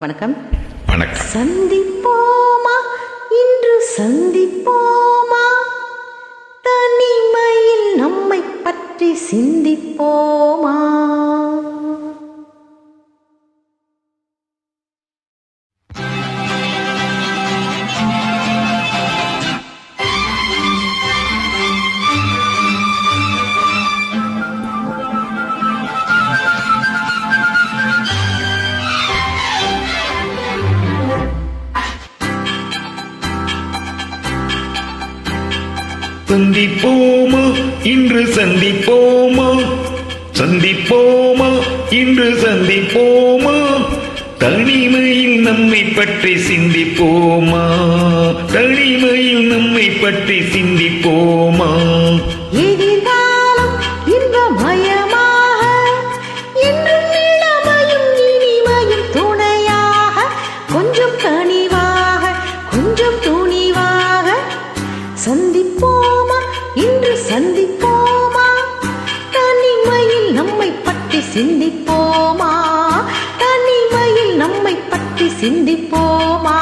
வணக்கம். வணக்கம். சந்திப்போமா, இன்று சந்திப்போமா, தனிமையில் நம்மை பற்றி சிந்திப்போமா. சந்திப்போமா, இன்று சந்திப்போமா, சந்திப்போமா, இன்று சந்திப்போமா, தனிமையில் நம்மை பற்றி சிந்திப்போமா, தனிமையில் நம்மை பற்றி சிந்திப்போமா. எதிர்காலம் இன்பமயமாக, என்றும் இளமையும் இனிமையும் துணையாக, கொஞ்சம் கனிவாக கொஞ்சம் துணிவாக. சந்திப்போமா, இன்று சந்திப்போமா, தனிமையில் நம்மை பற்றி சிந்திப்போமா, தனிமையில் நம்மை பற்றி சிந்திப்போமா.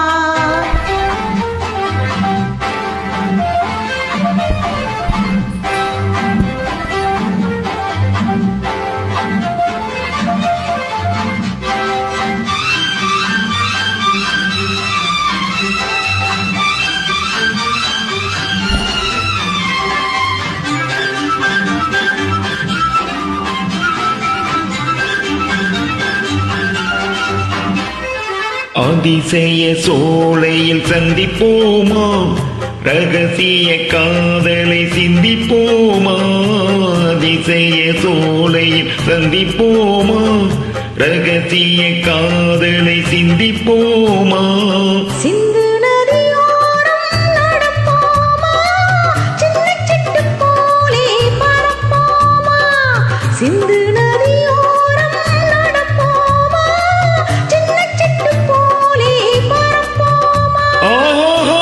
அதிசய சோலையில் சந்திப்போமா, ரகசிய காதலை சிந்திப்போமா, அதிசய சோலையில் சந்திப்போமா, ரகசிய காதலை சிந்திப்போமா. சிந்து நதியோரம் நடப்போமா, சின்ன சிட்டு போலே பறப்போமா. சிந்து நதியோரம் நடப்போமா, சின்ன சிட்டு போலே பறப்போமா. ஆஹா,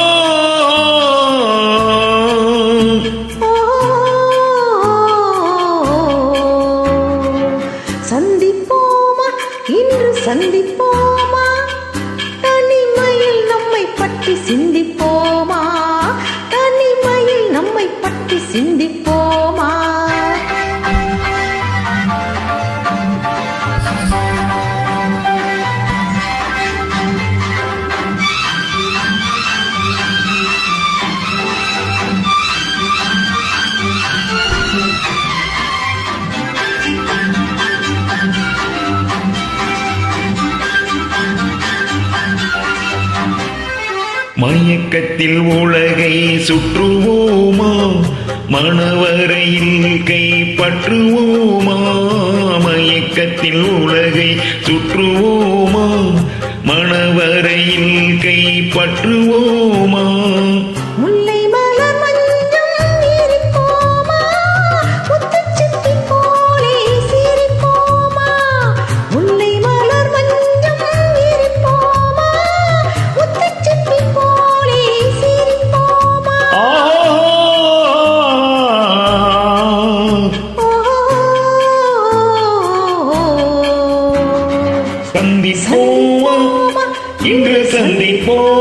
சந்திப்போமா, இன்று சந்திப்போமா, தனிமையில் நம்மை பற்றி சிந்திப்போமா, தனிமையில் நம்மை பற்றி சிந்திப்போமா. மயக்கத்தில் உலகை சுற்றுவோமா, மணவரையில் கை பற்றுவோமா, மயக்கத்தில் உலகை சுற்றுவோமா, மணவரையில் கை பற்றுவோமா. முல்லை மலர் மஞ்சம் எரிப்போமா, முத்துச்சிப்பி போலே சிரிப்போமா. முல்லை மலர் மஞ்சம் எரிப்போமா, முத்துச்சிப்பி போலே சிரிப்போமா. சந்திப்போமா, இன்று சந்திப்போமா,